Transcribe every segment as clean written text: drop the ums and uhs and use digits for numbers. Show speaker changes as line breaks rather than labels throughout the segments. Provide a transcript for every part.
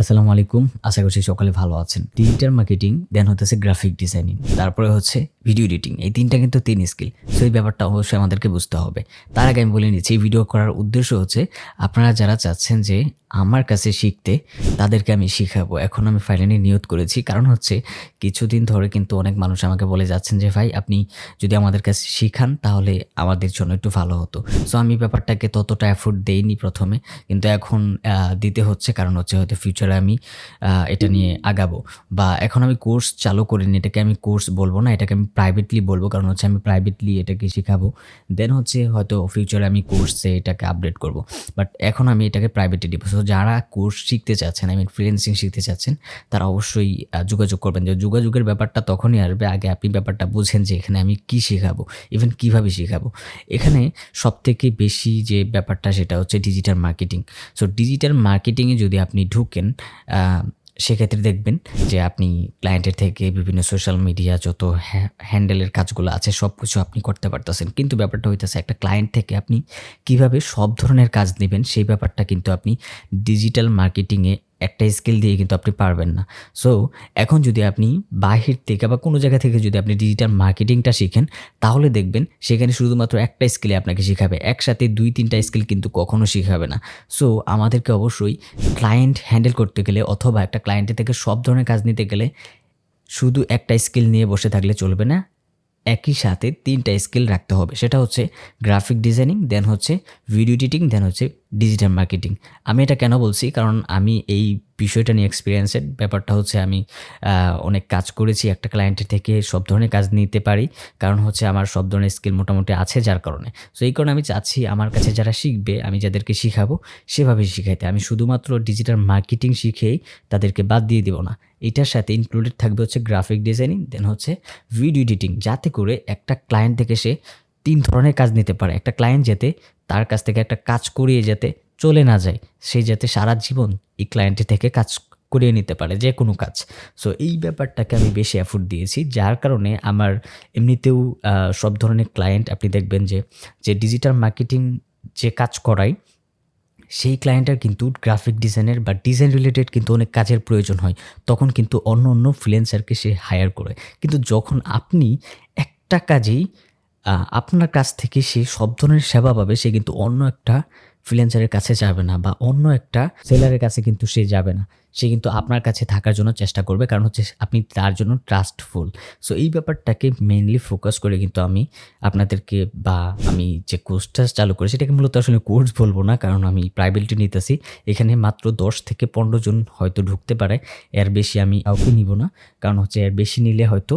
আসসালামু আলাইকুম। আশা করছি সকলে ভালো আছেন। ডিজিটাল মার্কেটিং, দেন হতেছে গ্রাফিক ডিজাইনিং, তারপরে হচ্ছে ভিডিও এডিটিং। এই ৩টা কিন্তু ৩ স্কিল। সো এই ব্যাপারটা অবশ্যই আমাদেরকে বুঝতে হবে। তার আগে আমি বলে নিচ্ছি, এই ভিডিও করার উদ্দেশ্য হচ্ছে আপনারা যারা চাচ্ছেন যে আমার কাছে শিখতে, তাদেরকে আমি শিখাবো। এখন আমি ফাইনালি নিয়ত করেছি। কারণ হচ্ছে কিছুদিন ধরে কিন্তু অনেক মানুষ আমাকে বলে যাচ্ছেন যে, "ভাই আপনি যদি আমাদের কাছে শিখান তাহলে আমাদের জন্য একটু ভালো হতো।" সো আমি ব্যাপারটাকে ততটা এফোর্ট দেইনি ১ম এ। কিন্তু এখন দিতে হচ্ছে, কারণ হচ্ছে হয়তো ফিউচারে আমি এটা নিয়ে আগাবো। বা এখন আমি কোর্স চালু করিনি। এটাকে আমি কোর্স বলব না। এটাকে আমি প্রাইভেটলি বলব। কারণ হচ্ছে আমি প্রাইভেটলি এটাকে শিখাবো। দেন হচ্ছে হয়তো ফিউচারে আমি কোর্সে এটাকে আপডেট করব। বাট এখন আমি এটাকে প্রাইভেটে দিব। সো যারা কোর্স শিখতে চাচ্ছেন, ফ্রিল্যান্সিং শিখতে চাচ্ছেন, তারা অবশ্যই যোগাযোগ করবেন। যে যোগাযোগের ব্যাপারটা তখনই আসবে, আগে আপনি ব্যাপারটা বুঝেন যে এখানে আমি কি শিখাবো, ইভেন কিভাবে শিখাবো। এখানে সবথেকে বেশি যে ব্যাপারটা সেটা হচ্ছে ডিজিটাল মার্কেটিং। সো ডিজিটাল মার্কেটিংয়ে যদি আপনি ঢুকেন, সেক্ষেত্রে দেখবেন যে আপনি ক্লায়েন্টের থেকে বিভিন্ন সোশ্যাল মিডিয়া যত হ্যান্ডেলের কাজগুলো আছে সব কিছু আপনি করতে পারতেছেন। কিন্তু ব্যাপারটা হইতেছে, একটা ক্লায়েন্ট থেকে আপনি কিভাবে সব ধরনের কাজ নেবেন, সেই ব্যাপারটা কিন্তু আপনি ডিজিটাল মার্কেটিংয়ে একটা স্কিল দিয়ে কিন্তু আপনি পারবেন না। সো এখন যদি আপনি বাহির থেকে বা কোনো জায়গা থেকে যদি আপনি ডিজিটাল মার্কেটিংটা শিখেন, তাহলে দেখবেন সেখানে শুধুমাত্র একটা স্কিলে আপনাকে শিখাবে। একসাথে ২-৩টা স্কিল কিন্তু কখনো শিখাবে না। সো আমাদেরকে অবশ্যই ক্লায়েন্ট হ্যান্ডেল করতে গেলে অথবা একটা ক্লায়েন্টের থেকে সব ধরনের কাজ নিতে গেলে শুধু একটা স্কিল নিয়ে বসে থাকলে চলবে না। একই সাথে ৩টা স্কিল রাখতে হবে। সেটা হচ্ছে গ্রাফিক ডিজাইনিং, দেন হচ্ছে ভিডিও এডিটিং, দেন হচ্ছে ডিজিটাল মার্কেটিং। আমি এটা কেন বলছি? কারণ আমি এই বিষয়টা নিয়ে এক্সপেরিয়েন্সেড। ব্যাপারটা হচ্ছে আমি অনেক কাজ করেছি। একটা ক্লায়েন্টের থেকে সব ধরনের কাজ নিতে পারি। কারণ হচ্ছে আমার সব ধরনের স্কিল মোটামুটি আছে যার কারণে। সো এই কারণে আমি চাচ্ছি আমার কাছে যারা শিখবে, আমি যাদেরকে শিখাবো সেভাবেই শিখাইতে। আমি শুধুমাত্র ডিজিটাল মার্কেটিং শিখেই তাদেরকে বাদ দিয়ে দিব না। এটার সাথে ইনক্লুডেড থাকবে হচ্ছে গ্রাফিক ডিজাইনিং, দেন হচ্ছে ভিডিও এডিটিং। যাতে করে একটা ক্লায়েন্ট থেকে সে ৩ ধরনের কাজ নিতে পারে। একটা ক্লায়েন্ট যাতে তার কাছ থেকে একটা কাজ করিয়ে যাতে চলে না যায়। সে যাতে সারা জীবন এই ক্লায়েন্টের থেকে কাজ করিয়ে নিতে পারে, যেকোনো কাজ। সো এই ব্যাপারটাকে আমি বেশি এফোর্ট দিয়েছি। যার কারণে আমার এমনিতেও সব ধরনের ক্লায়েন্ট আপনি দেখবেন যে ডিজিটাল মার্কেটিং যে কাজ করায়, সেই ক্লায়েন্টের কিন্তু গ্রাফিক ডিজাইনের বা ডিজাইন রিলেটেড কিন্তু অনেক কাজের প্রয়োজন হয়। তখন কিন্তু অন্য ফ্রিল্যান্সারকে সে হায়ার করে। কিন্তু যখন আপনি একটা কাজেই আপনার কাছ থেকে সে সব ধরনের সেবা পাবে, সে কিন্তু অন্য একটা ফ্রিল্যান্সারের কাছে যাবে না বা অন্য একটা সেলারের কাছে কিন্তু সে যাবে না। সে কিন্তু আপনার কাছে থাকার জন্য চেষ্টা করবে, কারণ হচ্ছে আপনি তার জন্য ট্রাস্টফুল। সো এই ব্যাপারটাকে মেইনলি ফোকাস করে কিন্তু আমি আপনাদেরকে বা আমি যে কোর্সটা চালু করেছি, এটাকে মূলত আসলে কোর্স বলব না, কারণ আমি প্রাইভেটলি নিতেছি। এখানে মাত্র ১০ থেকে ১৫ জন হয়তো ঢুকতে পারে। এর বেশি আমি কাউকে নিব না। কারণ হচ্ছে এর বেশি নিলে হয়তো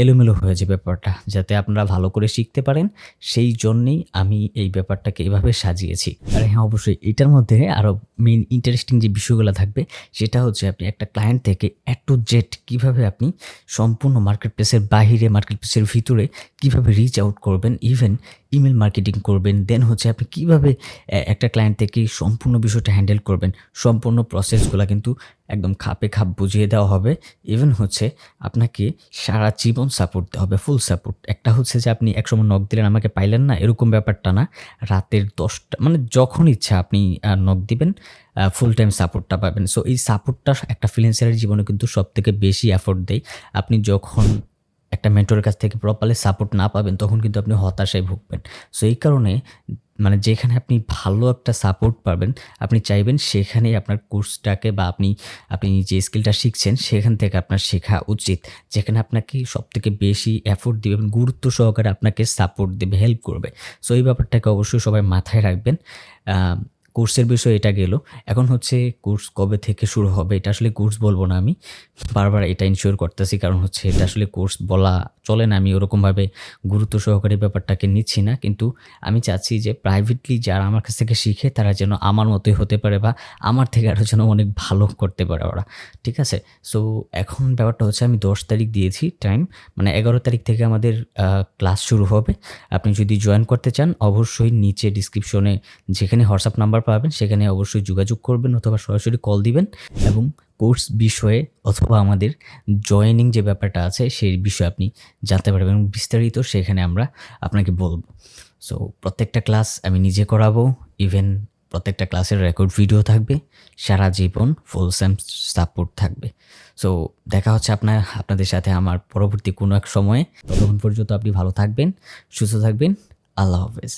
এলোমেলো হয়ে যাবে ব্যাপারটা। যাতে আপনারা ভালো করে শিখতে পারেন, সেই জন্যেই আমি এই ব্যাপারটাকে এভাবে সাজিয়েছি। আর হ্যাঁ, অবশ্যই এটার মধ্যে আরও মেইন ইন্টারেস্টিং যে বিষয়গুলো থাকবে, সেটা হচ্ছে আপনি একটা ক্লায়েন্ট থেকে A to Z কীভাবে আপনি সম্পূর্ণ মার্কেট প্লেসের বাহিরে, মার্কেট প্লেসের ভিতরে কীভাবে রিচ আউট করবেন, ইভেন ইমেল মার্কেটিং করবেন। দেন হচ্ছে আপনি কীভাবে একটা ক্লায়েন্ট থেকে সম্পূর্ণ বিষয়টা হ্যান্ডেল করবেন। সম্পূর্ণ প্রসেসগুলো কিন্তু একদম খাপে খাপ বুঝিয়ে দেওয়া হবে। ইভেন হচ্ছে আপনাকে সারা জীবন সাপোর্ট দেওয়া হবে, ফুল সাপোর্ট। একটা হচ্ছে যে আপনি একসময় নক দিলেন, আমাকে পাইলেন না, এরকম ব্যাপারটা না। রাতের ১০টা মানে যখন ইচ্ছা আপনি নক দিবেন, ফুল টাইম সাপোর্টটা পাবেন। সো এই সাপোর্টটা একটা ফ্রিল্যান্সারের জীবনে কিন্তু সবথেকে বেশি এফোর্ট দেয়। আপনি যখন একটা মেন্টরের কাছ থেকে প্রপারলি সাপোর্ট না পাবেন, তখন কিন্তু আপনি হতাশায় ভুগবেন। সো এই কারণে মানে যেখানে আপনি ভালো একটা সাপোর্ট পাবেন, আপনি চাইবেন সেখানেই আপনার কোর্সটাকে বা আপনি যে স্কিলটা শিখছেন সেখান থেকে আপনার শেখা উচিত। যেখানে আপনাকে সবথেকে বেশি এফোর্ট দিবে এবং গুরুত্ব সহকারে আপনাকে সাপোর্ট দেবে, হেল্প করবে। সো এই ব্যাপারটাকে অবশ্যই সবাই মাথায় রাখবেন। কোর্সের বিষয় এটা গেল। এখন হচ্ছে কোর্স কবে থেকে শুরু হবে, এটা আসলে কোর্স বলব না আমি। বারবার এটা ইনশিওর করতেছি, কারণ হচ্ছে এটা আসলে কোর্স বলা চলে না। আমি ওরকমভাবে গুরুত্ব সহকারে ব্যাপারটাকে নিচ্ছি না। কিন্তু আমি চাচ্ছি যে প্রাইভেটলি যারা আমার কাছ থেকে শিখে, তারা যেন আমার মতোই হতে পারে বা আমার থেকে আরও যেন অনেক ভালো করতে পারে ওরা। ঠিক আছে? সো এখন ব্যাপারটা হচ্ছে আমি ১০ তারিখ দিয়েছি টাইম। মানে ১১ তারিখ থেকে আমাদের ক্লাস শুরু হবে। আপনি যদি জয়েন করতে চান, অবশ্যই নিচে ডিসক্রিপশনে যেখানে হোয়াটসঅ্যাপ নাম্বার পাবেন সেখানে অবশ্যই যোগাযোগ করবেন অথবা সরাসরি কল দিবেন এবং কোর্স বিষয়ে অথবা আমাদের জয়েনিং যে ব্যাপারটা আছে সেই বিষয়ে আপনি জানতে পারবেন এবং বিস্তারিত সেখানে আমরা আপনাকে বলব। সো প্রত্যেকটা ক্লাস আমি নিজে করাবো। ইভেন প্রত্যেকটা ক্লাসের রেকর্ড ভিডিও থাকবে, সারা জীবন ফুল সেম সাপোর্ট থাকবে। সো দেখা হচ্ছে আপনাদের সাথে আমার পরবর্তী কোনো এক সময়ে। ততক্ষণ পর্যন্ত আপনি ভালো থাকবেন, সুস্থ থাকবেন। আল্লাহ হাফেজ।